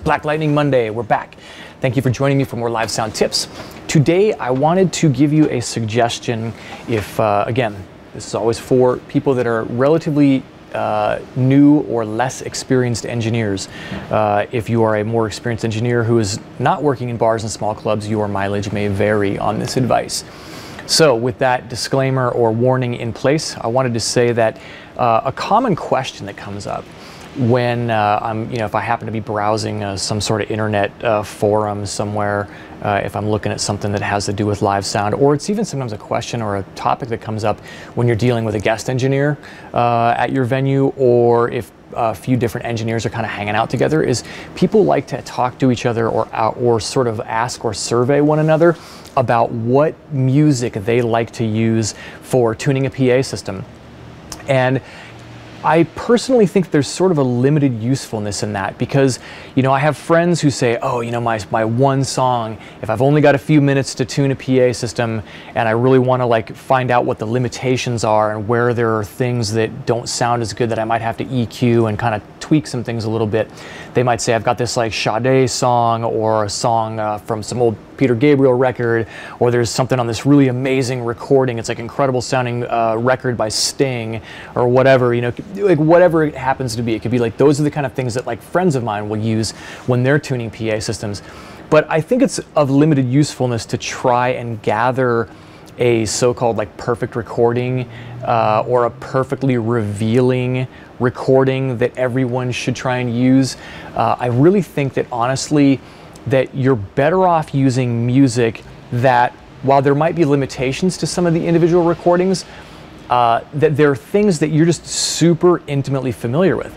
Black Lightning Monday, we're back. Thank you for joining me for more live sound tips. Today I wanted to give you a suggestion if, again, this is always for people that are relatively new or less experienced engineers. If you are a more experienced engineer who is not working in bars and small clubs, your mileage may vary on this advice. So with that disclaimer or warning in place, I wanted to say that a common question that comes up when if I happen to be browsing some sort of internet forum somewhere, if I'm looking at something that has to do with live sound, or it's even sometimes a question or a topic that comes up when you're dealing with a guest engineer at your venue, or if a few different engineers are kind of hanging out together, is people like to talk to each other or sort of ask or survey one another about what music they like to use for tuning a PA system. And I personally think there's sort of a limited usefulness in that, because, I have friends who say, oh, my one song, if I've only got a few minutes to tune a PA system and I really want to find out what the limitations are and where there are things that don't sound as good that I might have to EQ and kind of tweak some things a little bit. They might say, I've got this Sade song, or a song from some old Peter Gabriel record, or there's something on this really amazing recording. It's incredible sounding record by Sting, or whatever, whatever it happens to be. It could be those are the kind of things that friends of mine will use when they're tuning PA systems. But I think it's of limited usefulness to try and gather a so-called perfect recording or a perfectly revealing recording that everyone should try and use. I really think that honestly that you're better off using music that, while there might be limitations to some of the individual recordings, that there are things that you're just super intimately familiar with.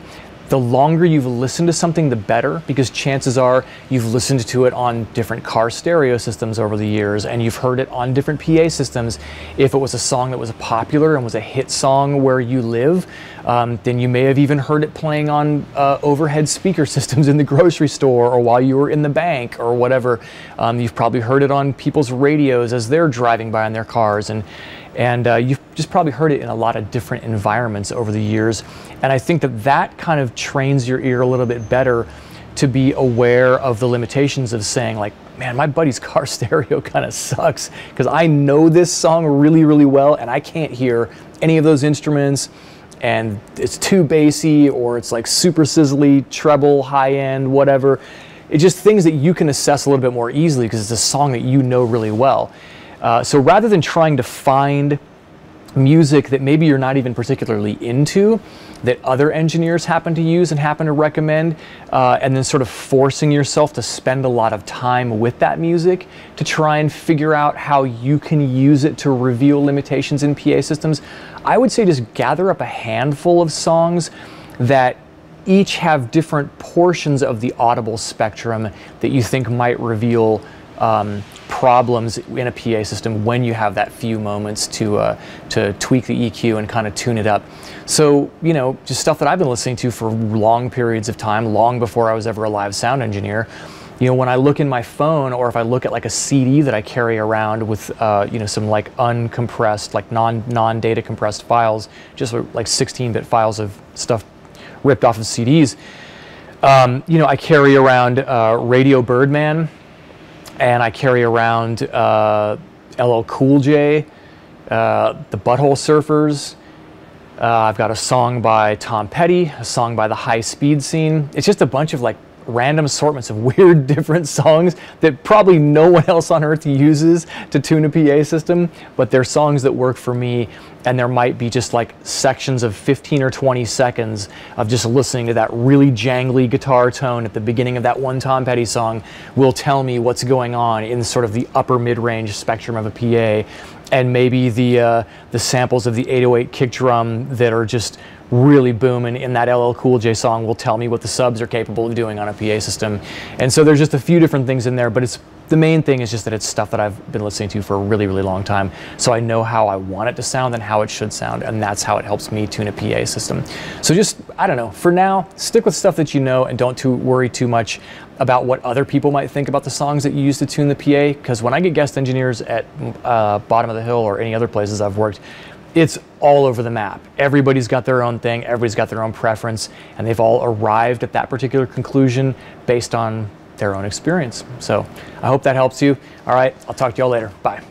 The longer you've listened to something, the better, because chances are you've listened to it on different car stereo systems over the years, and you've heard it on different PA systems. If it was a song that was popular and was a hit song where you live, then you may have even heard it playing on overhead speaker systems in the grocery store, or while you were in the bank, or whatever. You've probably heard it on people's radios as they're driving by in their cars, and you've just probably heard it in a lot of different environments over the years. And I think that that kind of trains your ear a little bit better to be aware of the limitations of saying man, my buddy's car stereo kind of sucks because I know this song really, really well and I can't hear any of those instruments, and it's too bassy, or it's super sizzly, treble, high end, whatever. It's just things that you can assess a little bit more easily because it's a song that you know really well. So rather than trying to find music that maybe you're not even particularly into, that other engineers happen to use and happen to recommend, and then sort of forcing yourself to spend a lot of time with that music to try and figure out how you can use it to reveal limitations in PA systems, I would say just gather up a handful of songs that each have different portions of the audible spectrum that you think might reveal problems in a PA system when you have that few moments to tweak the EQ and kind of tune it up. So, just stuff that I've been listening to for long periods of time, long before I was ever a live sound engineer. When I look in my phone, or if I look at a CD that I carry around with, some uncompressed, non-data compressed files, just 16-bit files of stuff ripped off of CDs. I carry around Radio Birdman, and I carry around LL Cool J, the Butthole Surfers. I've got a song by Tom Petty, a song by the High Speed Scene. It's just a bunch of random assortments of weird different songs that probably no one else on earth uses to tune a PA system, but they're songs that work for me. And there might be just sections of 15 or 20 seconds of just listening to that really jangly guitar tone at the beginning of that one Tom Petty song will tell me what's going on in sort of the upper mid-range spectrum of a PA. And maybe the samples of the 808 kick drum that are just really booming in that LL Cool J song will tell me what the subs are capable of doing on a PA system. And so there's just a few different things in there, but the main thing is just that it's stuff that I've been listening to for a really, really long time. So I know how I want it to sound and how it should sound, and that's how it helps me tune a PA system. So just, I don't know, for now, stick with stuff that you know and don't worry too much about what other people might think about the songs that you use to tune the PA, because when I get guest engineers at Bottom of the Hill or any other places I've worked, It's all over the map. Everybody's got their own thing, everybody's got their own preference, and they've all arrived at that particular conclusion based on their own experience. So I hope that helps you. All right, I'll talk to y'all later. Bye.